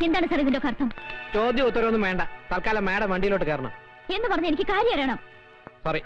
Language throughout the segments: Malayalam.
എന്താണ് സാർ ഇതിന്റെ അർത്ഥം? ചോദ്യം ഉത്തരവൊന്നും വേണ്ട, തൽക്കാലം മാഡം വണ്ടിയിലോട്ട് കയറണം എന്ന് പറഞ്ഞ് എനിക്ക് കാര്യം അറിയണം. സോറി.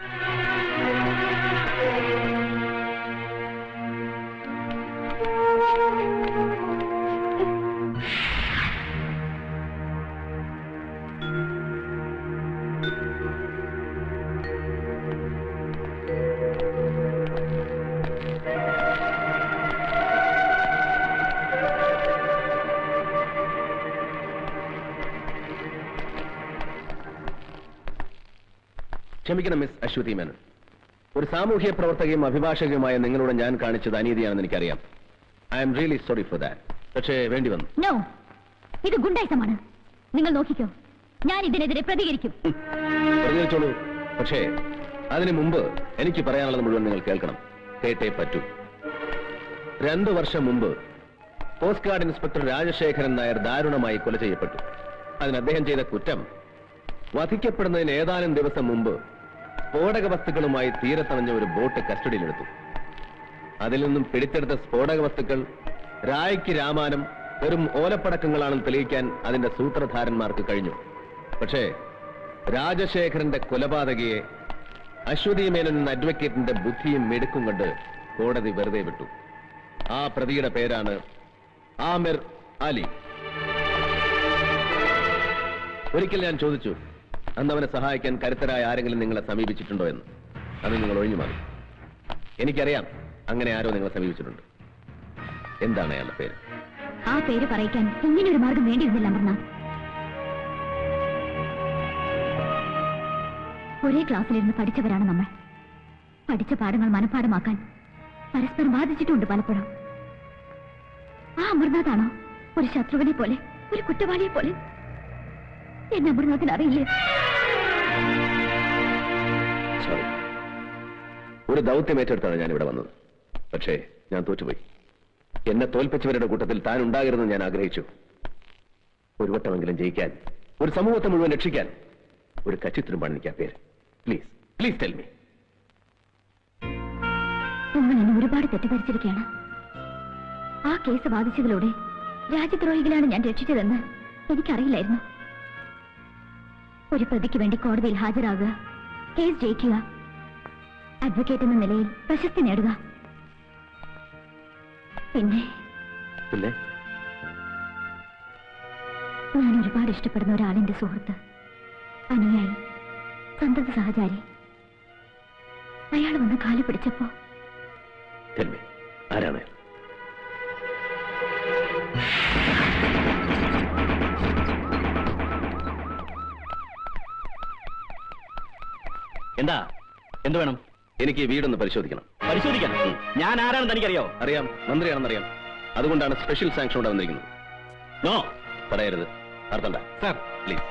ക്ഷമിക്കണം മിസ് അശ്വതി മേനൻ, ഒരു സാമൂഹ്യ പ്രവർത്തകയും അഭിഭാഷകയുമായ നിങ്ങളോട് ഞാൻ കാണിച്ചത് അനീതിയാണെന്ന് എനിക്കറിയാം. I am really sorry for that. പക്ഷേ വേണ്ടി വന്നു. നോ, ഇത് ഗുണ്ടായിസമാണ്. നിങ്ങൾ നോക്കിക്കോ, ഞാൻ ഇതിനെതിരെ പ്രതികരിക്കും. പ്രതികരിച്ചോളൂ. പക്ഷേ അതിനു മുമ്പ് എനിക്ക് പറയാനുള്ളത് മുഴുവൻ നിങ്ങൾ കേൾക്കണം. കേട്ടേ പറ്റൂ. 2 വർഷം മുമ്പ് coast guard inspector Rajasekharan Nair ദാരുണമായി കൊല ചെയ്യപ്പെട്ടു. അതിന് അദ്ദേഹം ചെയ്ത കുറ്റം, വധിക്കപ്പെടുന്നതിന് ഏതാനും ദിവസം മുമ്പ് സ്ഫോടക വസ്തുക്കളുമായി തീരത്തണഞ്ഞ ഒരു ബോട്ട് കസ്റ്റഡിയിലെടുത്തു. അതിൽ നിന്നും പിടിച്ചെടുത്ത സ്ഫോടക വസ്തുക്കൾ രായ്ക്ക് രാമാനം വെറും ഓലപ്പടക്കങ്ങളാണെന്ന് തെളിയിക്കാൻ അതിന്റെ സൂത്രധാരന്മാർക്ക് കഴിഞ്ഞു. പക്ഷേ രാജശേഖരന്റെ കൊലപാതകയെ അശ്വതി മേനൻ എന്ന അഡ്വക്കേറ്റിന്റെ ബുദ്ധിയും മെടുക്കും കൊണ്ട് കോടതി വെറുതെ വിട്ടു. ആ പ്രതിയുടെ പേരാണ് ആമിർ അലി. ഒരിക്കൽ ഞാൻ ചോദിച്ചു, അന്ന് അവനെ സഹായിക്കാൻ കരുത്തരായ ആരെങ്കിലും നിങ്ങളെ സമീപിച്ചിട്ടുണ്ടോ എന്ന്. അത് നിങ്ങൾ ഒഴിഞ്ഞു മാറി. എനിക്കറിയാം അങ്ങനെ ആരോ നിങ്ങളെ സമീപിച്ചിട്ടുണ്ട്. എന്താണ് അയാളുടെ പേര്? ആ പേര് പറയിക്കാൻ ഇങ്ങനെ ഒരു മാർഗം വേണ്ടിയിരുന്നില്ല അമർനാഥ്. ഒരേ ക്ലാസ്സിലിരുന്ന് പഠിച്ചവരാണ് നമ്മൾ. പഠിച്ച പാഠങ്ങൾ മനഃപ്പാഠമാക്കാൻ പരസ്പരം ബാധിച്ചിട്ടുണ്ട് പലപ്പോഴും. ആ അമർനാഥാണോ ഒരു ശത്രുവിനെ പോലെ, ഒരു കുറ്റവാളിയെ പോലെ? എന്നെ അമർനാഥിന് അറിയില്ലേ? സോറി, ഒരു ദൗത്യം ഏറ്റെടുത്താണ് ഞാൻ ഇവിടെ വന്നത്. പക്ഷേ ഞാൻ തോറ്റുപോയി. എന്നെ തോൽപ്പിച്ചവരുടെ കൂട്ടത്തിൽ താൻ ഉണ്ടാകരുതെന്ന് ഞാൻ ആഗ്രഹിച്ചു. ഒരു വട്ടമെങ്കിലും ജയിക്കാൻ, ഒരു സമൂഹത്തെ മുഴുവൻ രക്ഷിക്കാൻ ഒരു കച്ചിത്തുരുമ്പാണ് എനിക്ക് ആ പേര്. Please please tell me. നിങ്ങൾ എന്നെ ഒരുപാട് തെറ്റിദ്ധരിച്ചിരിക്കുകയാണ്. ആ കേസ് ബാധിച്ചതിലൂടെ രാജ്യദ്രോഹികളാണ് ഞാൻ രക്ഷിച്ചതെന്ന് എനിക്കറിയില്ലായിരുന്നു. ഒരു പ്രതിക്ക് വേണ്ടി കോടതിയിൽ ഹാജരാകുക, കേസ് ജയിക്കുക, അഡ്വക്കേറ്റ് എന്ന നിലയിൽ പ്രശസ്തി നേടുക, പിന്നെ ഞാൻ ഒരുപാട് ഇഷ്ടപ്പെടുന്ന ഒരാളിന്റെ സുഹൃത്ത്, അനുയായി, സന്തത സഹചാരി. അയാൾ വന്ന് കാല് പിടിച്ചപ്പോ ആരാണ്? എന്താ? എന്ത് വേണം? എനിക്ക് ഈ വീടൊന്ന് പരിശോധിക്കണം. പരിശോധിക്കാൻ? ഞാൻ ആരാണെന്ന് തനിക്കറിയോ? അറിയാം, മന്ത്രിയാണെന്നറിയാം. അതുകൊണ്ടാണ് സ്പെഷ്യൽ സാങ്ഷൻ ഇവിടെ വന്നിരിക്കുന്നത്. നോ പറയരുത്. അർത്ഥണ്ട സാർ, പ്ലീസ്.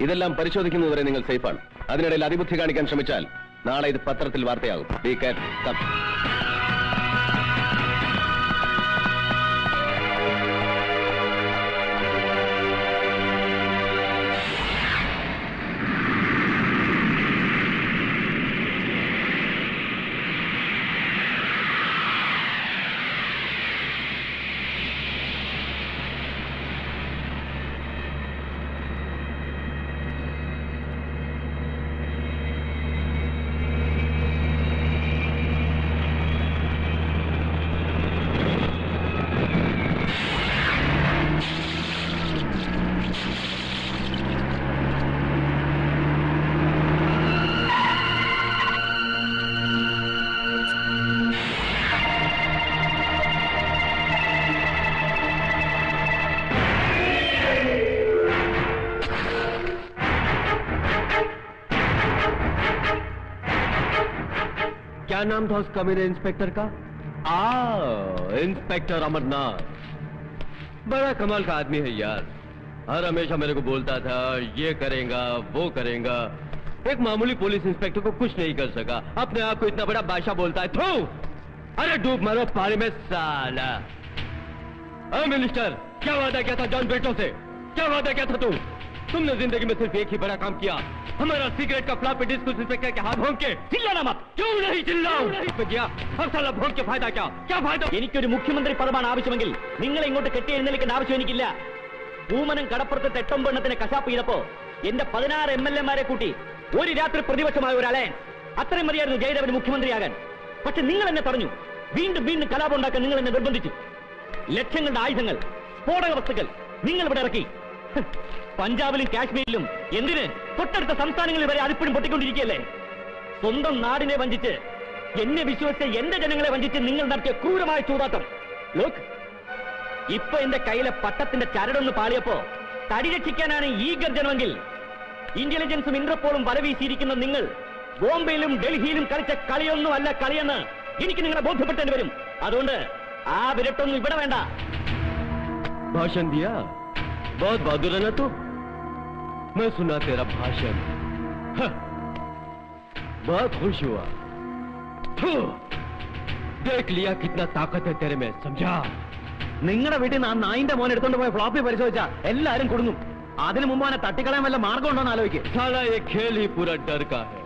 ഇതെല്ലാം പരിശോധിക്കുന്നതുവരെ നിങ്ങൾ സേഫാണ്. അതിനിടയിൽ അതിബുദ്ധി കാണിക്കാൻ ശ്രമിച്ചാൽ നാളെ ഇത് പത്രത്തിൽ വാർത്തയാകും. Be careful. क्या नाम था उस कमीने इंस्पेक्टर का? इंस्पेक्टर अमरनाथ। बड़ा कमाल का आदमी है यार। हर हमेशा मेरे को बोलता था ये करेगा वो करेगा। एक मामूली पुलिस इंस्पेक्टर को कुछ नहीं कर सका, अपने आप को इतना बड़ा बादशाह बोलता है। थू! अरे डूब मरो पानी में साला। मिनिस्टर, क्या वादा किया था जॉन ब्रिटो से? क्या वादा किया था तुमने जिंदगी में सिर्फ एक ही बड़ा काम किया, हमारा सिगरेट का फ्लॉपी डिस्क उस इंस्पेक्टर के हाथ भोंक के। ചില്ലാനാ മत. क्यों नहीं चिल्लाऊं? गया हर साला भोंक के फायदा क्या फायदा? എനിക്കൊരു മുഖ്യമന്ത്രി പദമാണ് ആവശ്യമെങ്കിൽ നിങ്ങളെ ഇങ്ങോട്ട് കെട്ടി എഴുന്നേൽക്കേണ്ട ആവശ്യം എനിക്കില്ല. പൂമനം കടപ്പുറത്ത് തെട്ടൊമ്പെണ്ണത്തിന് കശാപ്പ് ചെയ്തപ്പോ എന്റെ 16 MLA-മാരെ കൂട്ടി ഒരു രാത്രി പ്രതിപക്ഷമായ ഒരു അലയൻസ്. അത്രയും മതിയായിരുന്നു ജയദേവന് മുഖ്യമന്ത്രിയാകാൻ. പക്ഷെ നിങ്ങൾ എന്നെ തടഞ്ഞു. വീണ്ടും വീണ്ടും കലാപം ഉണ്ടാക്കാൻ നിങ്ങൾ എന്നെ നിർബന്ധിച്ചു. ലക്ഷങ്ങളുടെ ആയുധങ്ങൾ, സ്ഫോടക വസ്തുക്കൾ നിങ്ങൾ ഇവിടെ ഇറക്കി. പഞ്ചാബിലും കാശ്മീരിലും എന്തിന് തൊട്ടടുത്ത സംസ്ഥാനങ്ങളിൽ വരെ അതിപ്പോഴും പൊട്ടിക്കൊണ്ടിരിക്കുകയല്ലേ? സ്വന്തം നാടിനെ വഞ്ചിച്ച്, എന്നെ വിശ്വസിച്ച് എന്റെ ജനങ്ങളെ വഞ്ചിച്ച് നിങ്ങൾ നടത്തിയ ക്രൂരമായ ചൂതാട്ടം. ലോക്ക്, ഇപ്പൊ എന്റെ കയ്യിലെ പട്ടത്തിന്റെ ചരടൊന്ന് പാളിയപ്പോ തടി രക്ഷിക്കാനാണ് ഈ ഗർജനമെങ്കിൽ ഇന്റലിജൻസും ഇന്റർപോളും വല വീശിയിരിക്കുന്ന നിങ്ങൾ ബോംബെയിലും ഡൽഹിയിലും കളിച്ച കളിയൊന്നും അല്ല കളിയെന്ന് എനിക്ക് നിങ്ങളെ ബോധ്യപ്പെട്ടേണ്ടി വരും. അതുകൊണ്ട് ആ വിരട്ടൊന്നും ഇവിടെ വേണ്ട. भाषण दिया? बहुत बहादुर है ना तू? मैं सुना तेरा भाषण, बहुत खुश हुआ. देख लिया कितना ताकत है तेरे में, समझा? നിങ്ങളുടെ വീട്ടിൽ നിന്ന് ആ നായിന്റെ മോൻ എടുത്തോണ്ട് പോയ ഫ്ലോപ്പി പരിശോധിച്ചാ എല്ലാരും കൊടുങ്ങും. അതിനു മുമ്പ് അവനെ തട്ടിക്കളയാൻ വല്ല മാർഗം ഉണ്ടോ എന്ന് ആലോചിക്കും. साला ये खेल ही पूरा डर का है.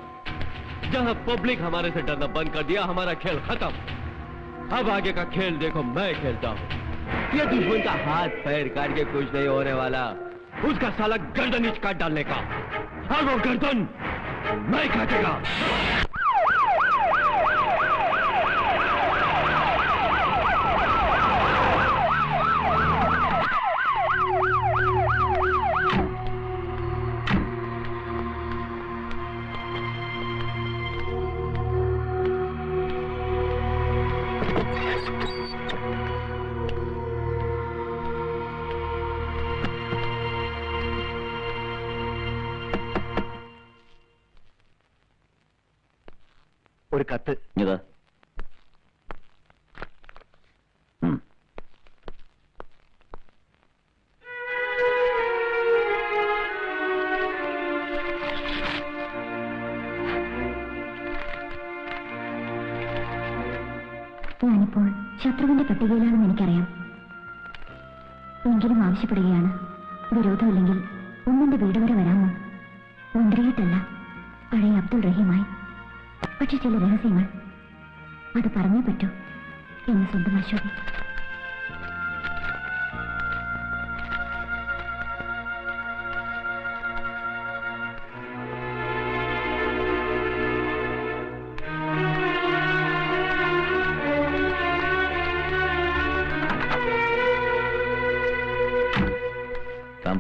जहां पब्लिक हमारे से डरना बंद कर दिया, हमारा खेल खत्म. अब आगे का खेल देखो मैं खेलता हूं. ये दुश्मन का हाथ पैर काट के कुछ नहीं होने वाला, उसका साला गर्दन इच काट डालने का, और वो गर्दन मैं काटेगा. ഒരു കത്ത്. ഇതാ. ഞാനിപ്പോൾ ശത്രുവിന്റെ പട്ടികയിലാണെന്ന് എനിക്കറിയാം. എങ്കിലും ആവശ്യപ്പെടുകയാണ്, വിരോധമില്ലെങ്കിൽ ഒന്നിന്റെ വീട് വരെ വരാമോ? മന്ത്രിയായിട്ടല്ല, പഴയ അബ്ദുൾ റഹീമായി. പക്ഷെ ചില രഹസ്യങ്ങൾ അത് പറഞ്ഞേ പറ്റൂ എന്ന് സ്വന്തം അശോകി.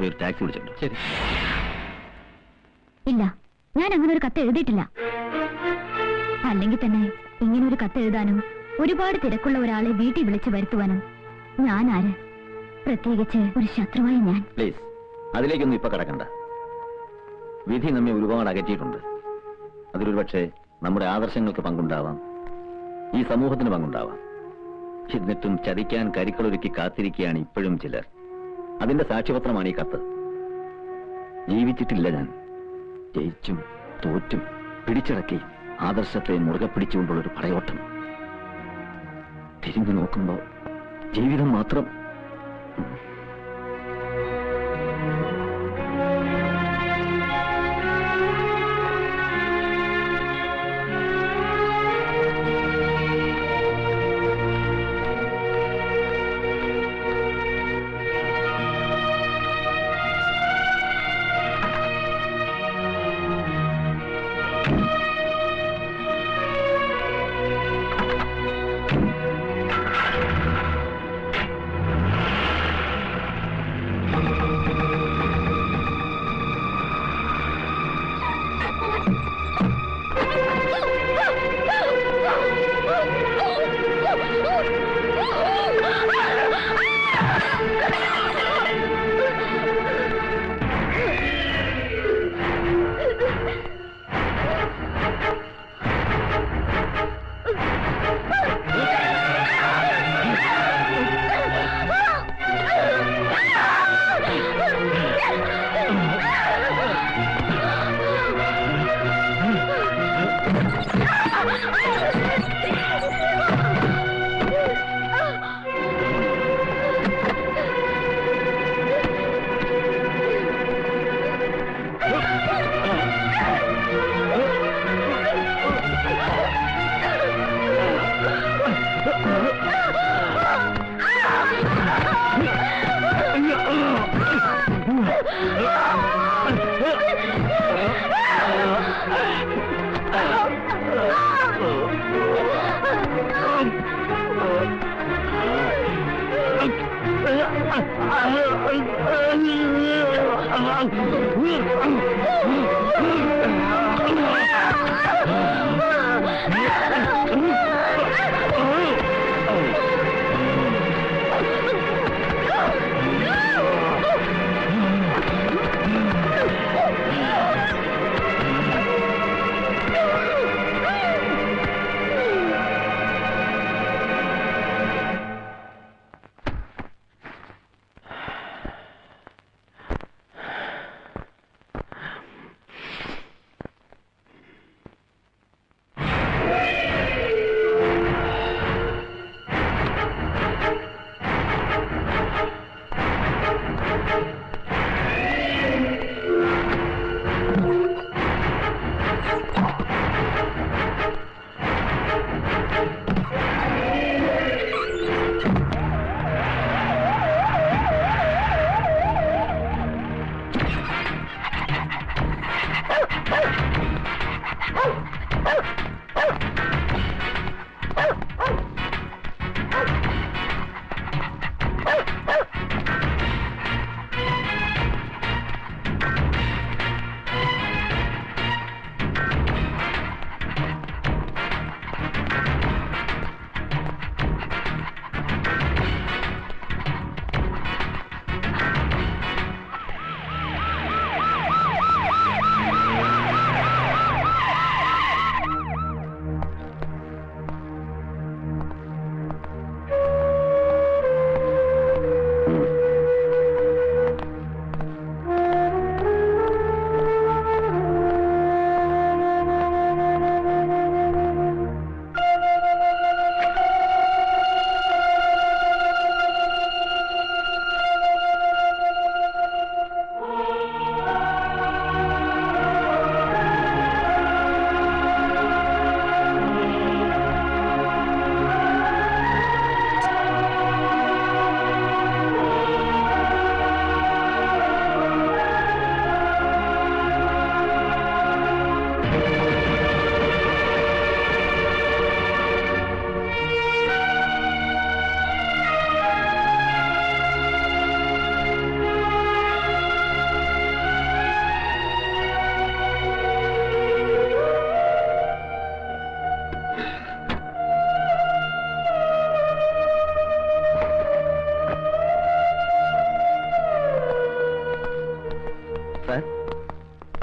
ഒരു ടാക്സി വിളിച്ചിട്ടുണ്ട്. ശരി. ഇല്ല, ഞാൻ അങ്ങനെ ഒരു കത്ത് എഴുതിയിട്ടില്ല. അല്ലെങ്കിൽ തന്നെ ഇങ്ങനെ ഒരു കത്ത് എഴുതാനും ഒരുപാട് തിരക്കുള്ള ഒരാളെ വീട്ടിൽ വിളിച്ചു വരുത്തുവാനും ഞാൻ ആര്? പ്രത്യേകിച്ച് ഒരു ശത്രുവായി ഞാൻ. പ്ലീസ്, അതിലേക്കൊന്നും ഇപ്പൊ കടക്കണ്ട. വിധി നമ്മെ ഒരുപാട് അകറ്റിയിട്ടുണ്ട്. അതിലൊരു പക്ഷേ നമ്മുടെ ആദർശങ്ങൾക്ക് പങ്കുണ്ടാവാം, ഈ സമൂഹത്തിന് പങ്കുണ്ടാവാം. എന്നിട്ടും ചതിക്കാൻ കരുക്കളൊരുക്കി കാത്തിരിക്കുകയാണ് ഇപ്പോഴും ചിലർ. അതിന്റെ സാക്ഷ്യപത്രമാണ് ഈ കത്ത്. ജീവിച്ചിട്ടില്ല ഞാൻ. ജയിച്ചും തോറ്റും പിടിച്ചടക്കി ആദർശത്തെ മുറുകെ പിടിച്ചുകൊണ്ടുള്ളൊരു പടയോട്ടം. തിരിഞ്ഞു നോക്കുമ്പോ ജീവിതം മാത്രം.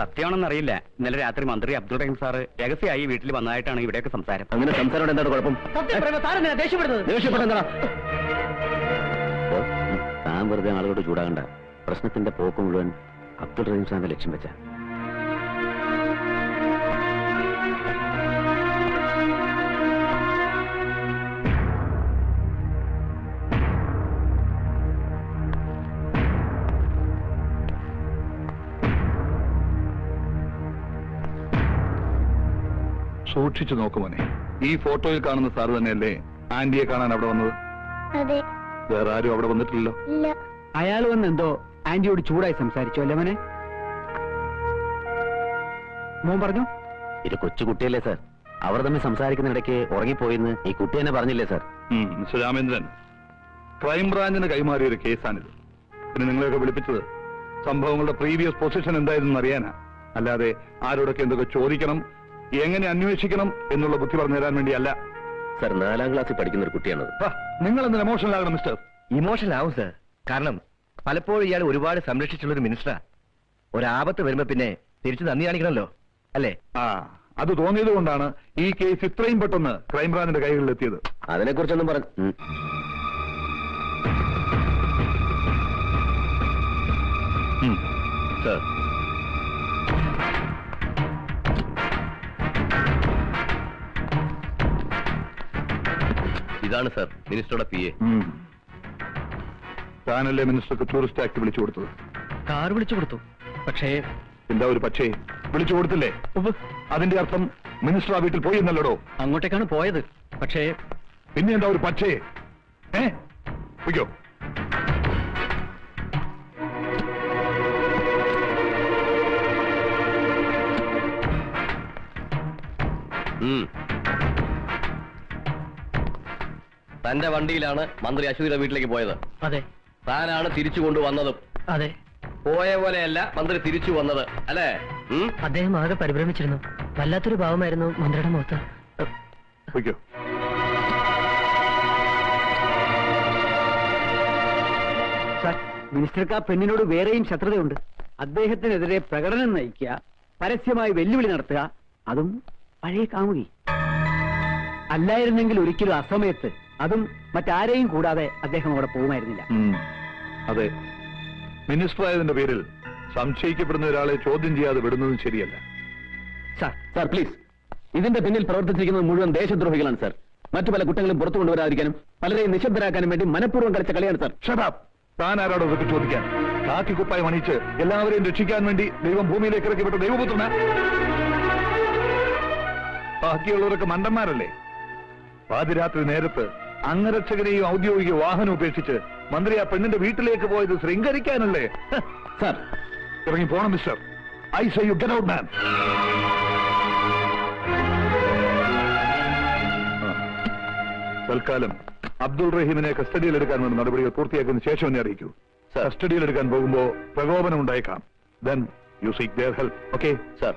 സത്യമാണെന്നറിയില്ല. ഇന്നലെ രാത്രി മന്ത്രി അബ്ദുൾ റഹീം സാറ് രഹസ്യമായി വീട്ടിൽ വന്നതായിട്ടാണ് ഇവിടെയൊക്കെ സംസാരം. അങ്ങനെ സംസാരം എന്താണ് കുഴപ്പം? ദേഷ്യപ്പെടുന്നതാ താൻ വെറുതെ ആളുകളോട് ചൂടാകണ്ട. പ്രശ്നത്തിന്റെ പോക്ക് മുഴുവൻ അബ്ദുൾ റഹീം സാറിന്റെ ലക്ഷ്യം വെച്ച. സൂക്ഷിച്ചു നോക്കുമോനെ. ഈ ഫോട്ടോയിൽ കാണുന്ന സാറ് തന്നെയല്ലേ ആന്റിയെ കാണാൻ അവിടെ വന്നത്? അതെ. വേറെ ആരും അവിടെ വന്നിട്ടില്ലല്ലോ. ഇല്ല. അയാൾ വന്ന് എന്തോ ആന്റിയോട് ചൂടായി സംസാരിച്ചു അല്ലേ മോനെ? മോൻ പറഞ്ഞു ഇത് കൊച്ചുകുട്ടിയല്ലേ സാർ, അവർ തമ്മിൽ സംസാരിക്കുന്നിടയ്ക്ക് ഉറങ്ങിപ്പോയിന്ന് ഈ കുട്ടി തന്നെ പറഞ്ഞില്ലേ സാർ? മിസ്റ്റർ രാമേന്ദ്രൻ, ക്രൈംബ്രാഞ്ചിന് കൈമാറിയ ഒരു കേസാണിത്. പിന്നെ നിങ്ങളെയൊക്കെ വിളിപ്പിച്ചത് സംഭവങ്ങളുടെ പ്രീവിയസ് പൊസിഷൻ എന്തായിരുന്നു അറിയാനാ, അല്ലാതെ ആരോടൊക്കെ എന്തൊക്കെ ചോദിക്കണം, എങ്ങനെ അന്വേഷിക്കണം എന്നുള്ള ബുദ്ധി പറഞ്ഞു തരാൻ വേണ്ടിയല്ല. സാർ 4ാം ക്ലാസ്സിൽ പഠിക്കുന്ന ഒരു കുട്ടിയാണത്. നിങ്ങൾ എന്തിനാ എമോഷണൽ ആകണം മിസ്റ്റർ? ഇമോഷണൽ ആവും സാർ. കാരണം പലപ്പോഴും ഇയാൾ ഒരുപാട് സംരക്ഷിച്ചുള്ള ഒരു മിനിസ്റ്ററാ. ഒരാപത്ത് വരുമ്പോ പിന്നെ തിരിച്ചു നന്ദി കാണിക്കണമല്ലോ, അല്ലേ? അത് തോന്നിയത് കൊണ്ടാണ് ഈ കേസ് ഇത്രയും പെട്ടെന്ന് ക്രൈംബ്രാഞ്ചിന്റെ കൈകളിൽ എത്തിയത്. അതിനെക്കുറിച്ചൊന്നും പറഞ്ഞു സാർ. ഇതാണ് സാർ മിനിസ്റ്ററുടെ PA. താനല്ലേ മിനിസ്റ്റർക്ക് ടൂറിസ്റ്റ് ആക്ട് വിളിച്ചു കൊടുത്തത്? കാർ വിളിച്ചു കൊടുത്തു. പക്ഷേ എന്താ ഒരു പക്ഷേ? വിളിച്ചു കൊടുത്തില്ലേ? അതിന്റെ അർത്ഥം മിനിസ്റ്റർ ആ വീട്ടിൽ പോയി എന്നല്ലടോ. അങ്ങോട്ടേക്കാണ് പോയത്. പക്ഷേ പിന്നെ എന്താ ഒരു പക്ഷേ? പൊയ്ക്കോ. തന്റെ വണ്ടിയിലാണ് മന്ത്രി അശ്വതിയുടെ വീട്ടിലേക്ക് പോയത്. അതെ. താനാണ് തിരിച്ചു കൊണ്ടുവന്നതും. അതെ, പോയ പോലെയല്ല മന്ത്രി തിരിച്ചു വന്നത്, അല്ലേ? അദ്ദേഹം ആകെ പരിഭ്രമിച്ചിരുന്നു. വല്ലാത്തൊരു ഭാവമായിരുന്നു മന്ത്രിയുടെ മുഖത്ത്. വയ്ക്കോ. സാർ, മിനിസ്റ്റർക്ക് ആ പെണ്ണിനോട് വേറെയും ശത്രുതയുണ്ട്. അദ്ദേഹത്തിനെതിരെ പ്രകടനം നയിക്കുക, പരസ്യമായി വെല്ലുവിളി നടത്തുക, അതും പഴയ കാമുകി. അല്ലായിരുന്നെങ്കിൽ ഒരിക്കലും അസമയത്ത്, അതും മറ്റാരെയും കൂടാതെ അദ്ദേഹം അവിടെ പോകുമായിരുന്നില്ല. അതെ, മിനിസ്റ്റർ ആയതിന്റെ പേരിൽ സംശയിക്കപ്പെടുന്ന ഒരാളെ ചോദ്യം ചെയ്യാതെ വിടുന്നതും ശരിയല്ല. സാർ പ്ലീസ്, ഇതിന്റെ പിന്നിൽ പ്രവർത്തിച്ചിരിക്കുന്നത് മുഴുവൻ ദേശദ്രോഹികളാണ് സാർ. മറ്റു പല കുറ്റങ്ങളും പുറത്തു കൊണ്ടുവരാതിരിക്കാനും പലരെയും നിശബ്ദരാക്കാനും വേണ്ടി മനഃപൂർവ്വം കളിച്ച കളിയാണ് സാർ. ഷടാപ്പ്! താൻ ആരാടോ ഇതൊക്കെ ചോദിക്കാൻ? കാക്കിക്കുപ്പായം അണിയിച്ച് എല്ലാവരെയും രക്ഷിക്കാൻ വേണ്ടി ദൈവം ഭൂമിയിലേക്ക് ഇറക്കി വിട്ട ദൈവപുത്രന? ബാക്കിയുള്ളവരൊക്കെ മണ്ടന്മാരല്ലേ? പാതിരാത്രി നേരത്ത് അംഗരക്ഷകനെയും ഔദ്യോഗിക വാഹനം ഉപേക്ഷിച്ച് മന്ത്രി ആ പെണ്ണിന്റെ വീട്ടിലേക്ക് പോയത് ശൃംഗരിക്കാനല്ലേ? സാർ ഇറങ്ങി പോണം mister. I say you get out man. തൽക്കാലം അബ്ദുൾ റഹീമിനെ കസ്റ്റഡിയിലെടുക്കാൻ വേണ്ട നടപടികൾ പൂർത്തിയാക്കിയതിനു ശേഷം എന്നെ അറിയിക്കൂ. കസ്റ്റഡിയിലെടുക്കാൻ പോകുമ്പോ പ്രകോപനം ഉണ്ടായേക്കാം. Then you seek their help. Okay? Sir.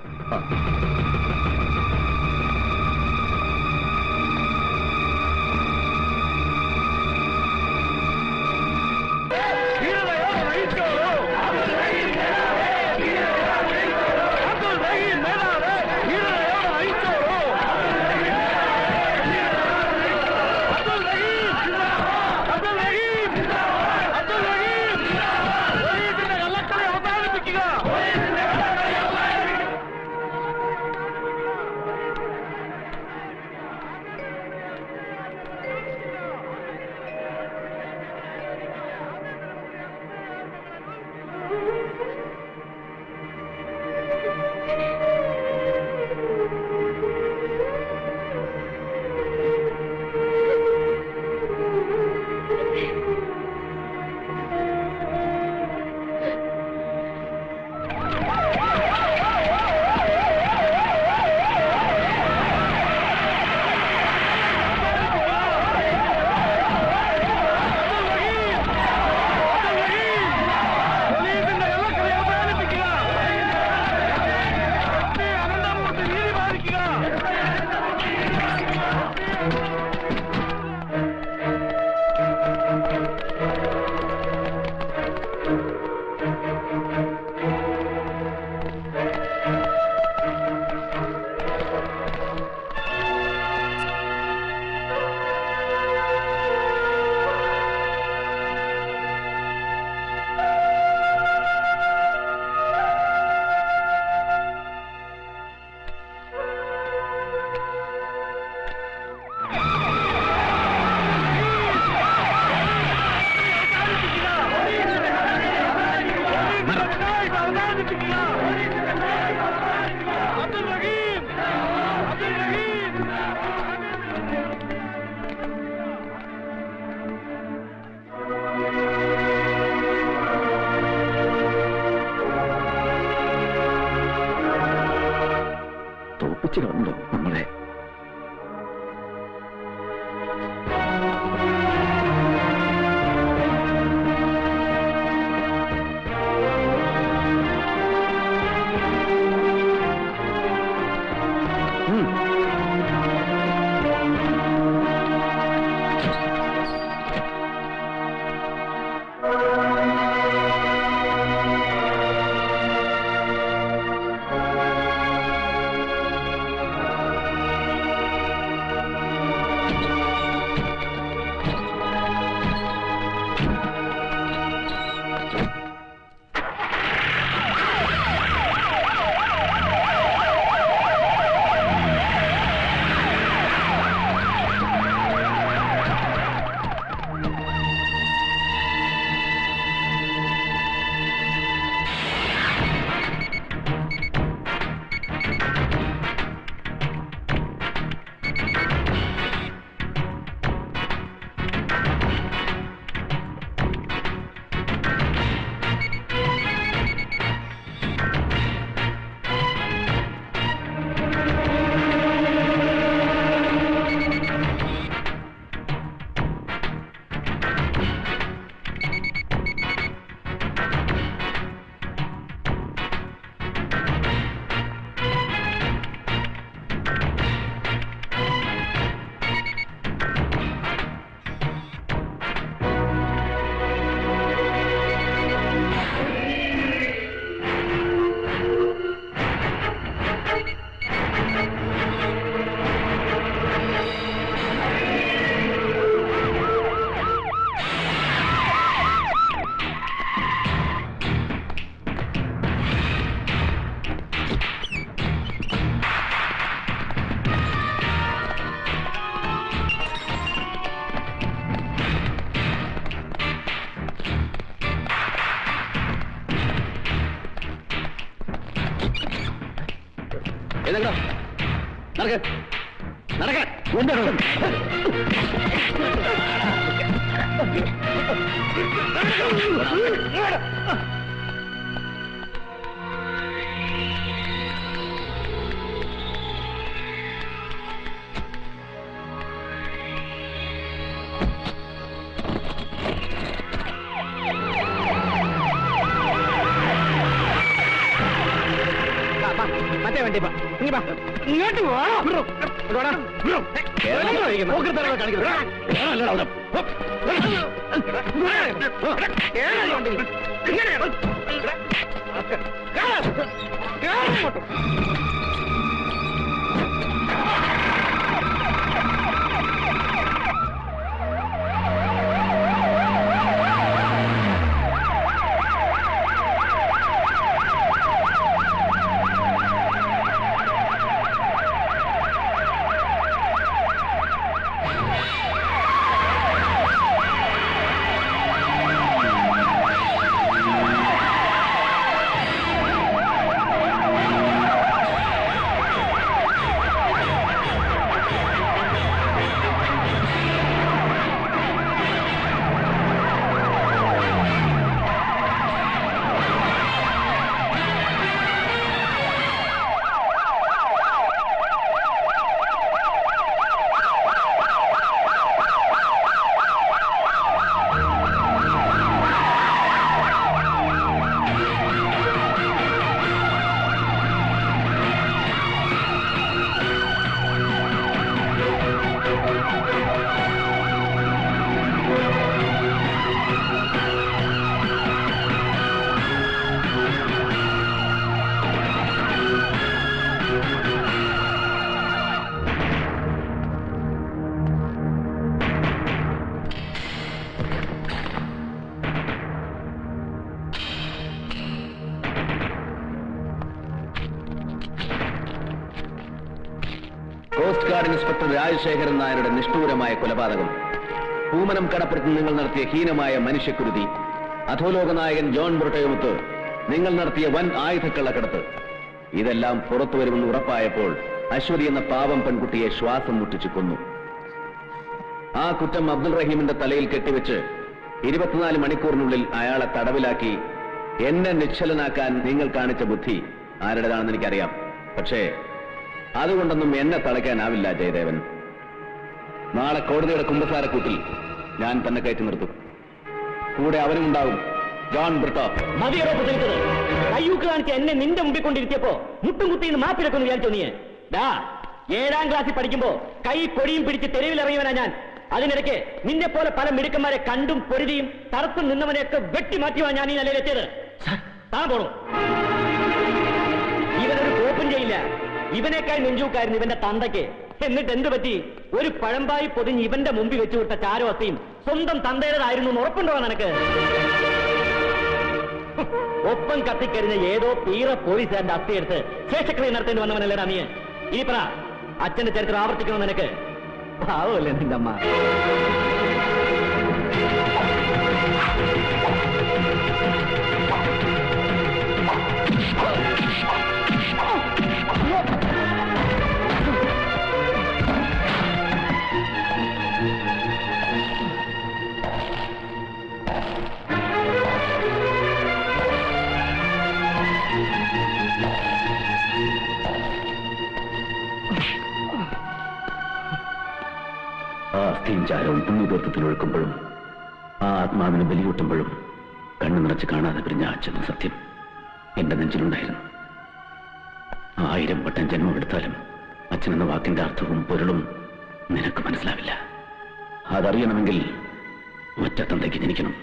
ഏതെങ്കിലും നടക്ക നടക്ക മറ്റേ വണ്ടി ഇങ്ങോട്ട് കോസ്റ്റ് ഗാർഡ് ഇൻസ്പെക്ടർ രാജശേഖരൻ നായരുടെ നിഷ്ഠൂരമായ കൊലപാതകം, പൂമനം കടപ്പുറത്ത് നിങ്ങൾ നടത്തിയ ഹീനമായ മനുഷ്യക്കുരുതി, അധോലോക നായകൻ ജോൺ ബ്രിട്ടോയുമൊത്ത് നിങ്ങൾ നടത്തിയ വൻ ആയുധക്കള്ളക്കടത്ത്, ഇതെല്ലാം പുറത്തു വരുമെന്ന് ഉറപ്പായപ്പോൾ അശ്വതി എന്ന പാവം പെൺകുട്ടിയെ ശ്വാസം മുട്ടിച്ചു കൊന്നു. ആ കുറ്റം അബ്ദുൾ റഹീമിന്റെ തലയിൽ കെട്ടിവെച്ച് 24 മണിക്കൂറിനുള്ളിൽ അയാളെ തടവിലാക്കി എന്നെ നിശ്ചലനാക്കാൻ നിങ്ങൾ കാണിച്ച ബുദ്ധി ആരുടേതാണെന്ന് എനിക്കറിയാം. പക്ഷേ അതുകൊണ്ടൊന്നും എന്നെ തളയ്ക്കാനാവില്ല ജയദേവൻ. നാളെ കോടതിയുടെ കുമ്പസാരക്കൂട്ടിൽ ഞാൻ തന്നെ കയറ്റി നിർത്തും. കൂടെ അവനും ഉണ്ടാവും, ജോൺ ബ്രിട്ടോ. മതിയോടൊപ്പം നിൽക്കുന്നത് കയ്യൂക്ക് കാണിച്ച് എന്നെ നിന്റെ മുമ്പിൽ കൊണ്ടിരുത്തിയപ്പോ മുട്ടും കുത്തിന്ന് മാപ്പിരക്കൊന്ന് വിചാരിച്ചോ നീ? 7ാം ക്ലാസ്സിൽ പഠിക്കുമ്പോ കൈ പൊടിയും പിടിച്ച് തെരുവിലിറങ്ങിയവനാ ഞാൻ. അതിനിടയ്ക്ക് നിന്നെ പോലെ പല മിടുക്കന്മാരെ കണ്ടും പൊരുതിയും തറത്തും നിന്നവനെയൊക്കെ വെട്ടി മാറ്റിയുവാ ഞാൻ ഈ നിലയിലെത്തിയത്. താൻ പോണു. ഇവനൊരു കോപ്പും ചെയ്യില്ല. ഇവനേക്കാൾ നെഞ്ചൂക്കായിരുന്നു ഇവന്റെ തന്തയ്ക്ക്. എന്നിട്ട് എന്ത് പറ്റി? ഒരു പഴമ്പായി പൊതിഞ്ഞ് ഇവന്റെ മുമ്പിൽ വെച്ചു വിട്ട ചാരവസ്തിയും സ്വന്തം തന്തയുടേതായിരുന്നു എന്ന് ഉറപ്പുണ്ടോ നിനക്ക്? ഒപ്പം കത്തിക്കരിഞ്ഞ ഏതോ പീറ പോലീസുകാരന്റെ അസ്ഥിയെടുത്ത് ശേഷക്രിയ നടത്തേണ്ടി വന്നവനല്ലേടാ നീ. ഈ പറ, അച്ഛന്റെ ചരിത്രം ആവർത്തിക്കണോ നിനക്ക്? പാവമല്ലേ നിന്റെ അമ്മ? ആ അസ്ഥിയും ചാരവും പുണ്യതീർത്ഥത്തിൽ ഒഴുക്കുമ്പോഴും ആ ആത്മാവിന് ബലിയൂട്ടുമ്പോഴും കണ്ണു നിറച്ച് കാണാതെ പിരിഞ്ഞ അച്ഛനും സത്യം എന്റെ നെഞ്ചിലുണ്ടായിരുന്നു. 1000 വട്ടം ജന്മമെടുത്താലും അച്ഛനെന്ന വാക്കിന്റെ അർത്ഥവും പൊരുളും നിനക്ക് മനസ്സിലാവില്ല. അതറിയണമെങ്കിൽ മറ്റത്തന്തയ്ക്ക് ജനിക്കണം.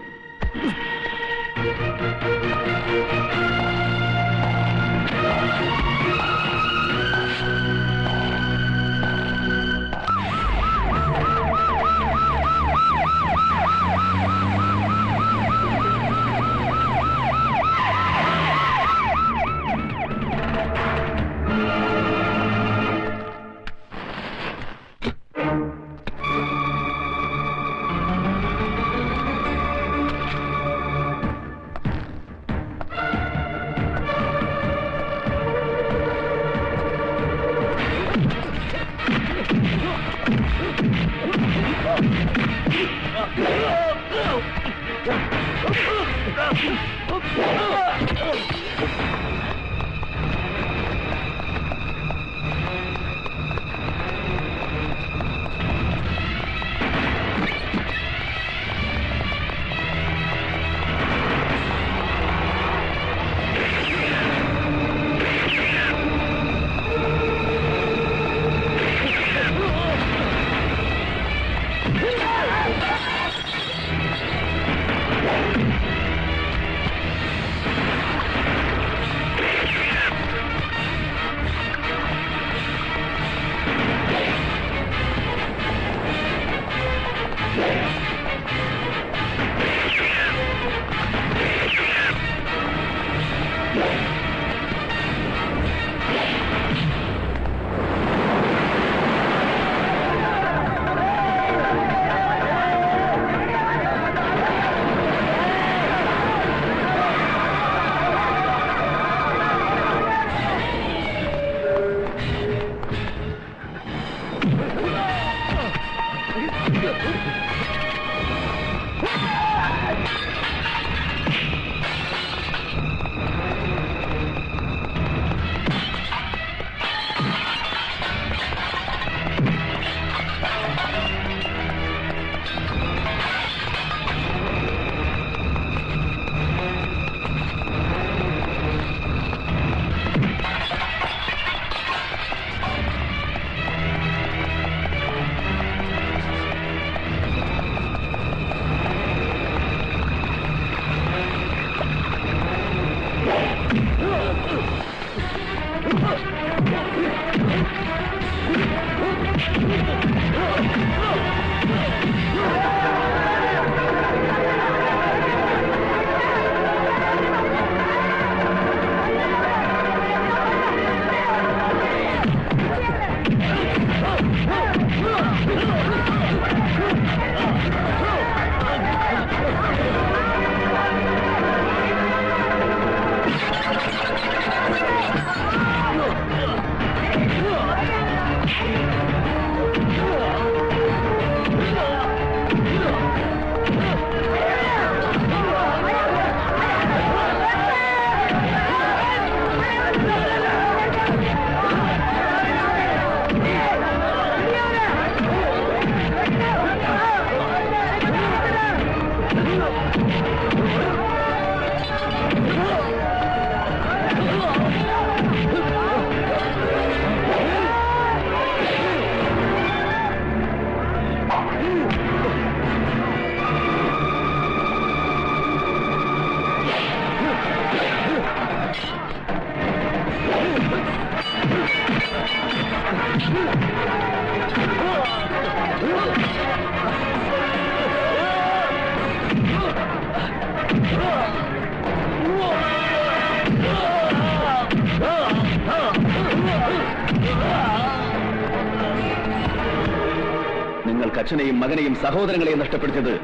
നിങ്ങൾക്ക് അച്ഛനെയും മകനെയും സഹോദരങ്ങളെയും നഷ്ടപ്പെടുത്തിയത്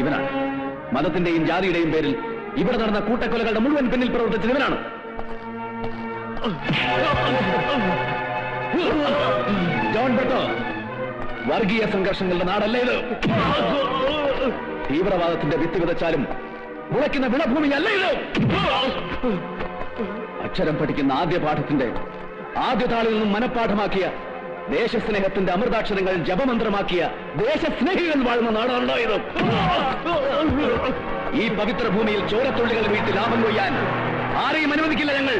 ഇവനാണ്. മതത്തിന്റെയും ജാതിയുടെയും പേരിൽ ഇവിടെ നടന്ന കൂട്ടക്കൊലകളുടെ മുഴുവൻ പിന്നിൽ പ്രവർത്തിച്ചത് ഇവനാണ്. ജോൺ ബ്രിട്ടോ, വർഗീയ സംഘർഷങ്ങളുടെ നാടല്ല ഇത്. തീവ്രവാദത്തിന്റെ വിത്ത് വിതച്ചാലും മുളയ്ക്കുന്ന വിളഭൂമിയല്ല ഇത്. അക്ഷരം പഠിക്കുന്ന ആദ്യ പാഠത്തിന്റെ ആദ്യ താളിൽ നിന്നും മനഃപ്പാഠമാക്കിയ, ദേശസ്നേഹത്തിന്റെ അമൃതാക്ഷരങ്ങൾ ജപമന്ത്രമാക്കിയ ദേശസ്നേഹികൾ വാഴുന്ന നാടാണല്ലോ ഇത്. ഈ പവിത്ര ഭൂമിയിൽ ചോരത്തുള്ളികൾ വീട്ടിൽ ലാഭം കൊയ്യാൻ ആരെയും അനുവദിക്കില്ല ഞങ്ങൾ.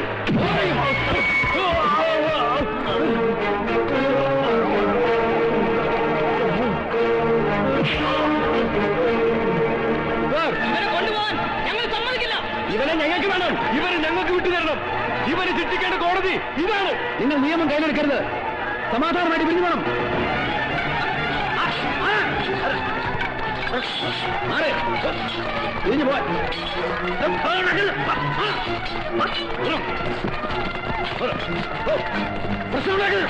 ഇവനെ ഞങ്ങൾക്ക് വേണം. ഇവരെ ഞങ്ങൾക്ക് വിട്ടുതരണം. ഇവരെ ശിക്ഷിക്കേണ്ട കോടതി ഇതാണ്. നിങ്ങൾ നിയമം കയ്യിലെടുക്കരുത്. സമാധാനമായിട്ട് പിരിഞ്ഞു വേണം. പിരിഞ്ഞു പോവാൻ പ്രശ്നമുണ്ടാക്കരുത്.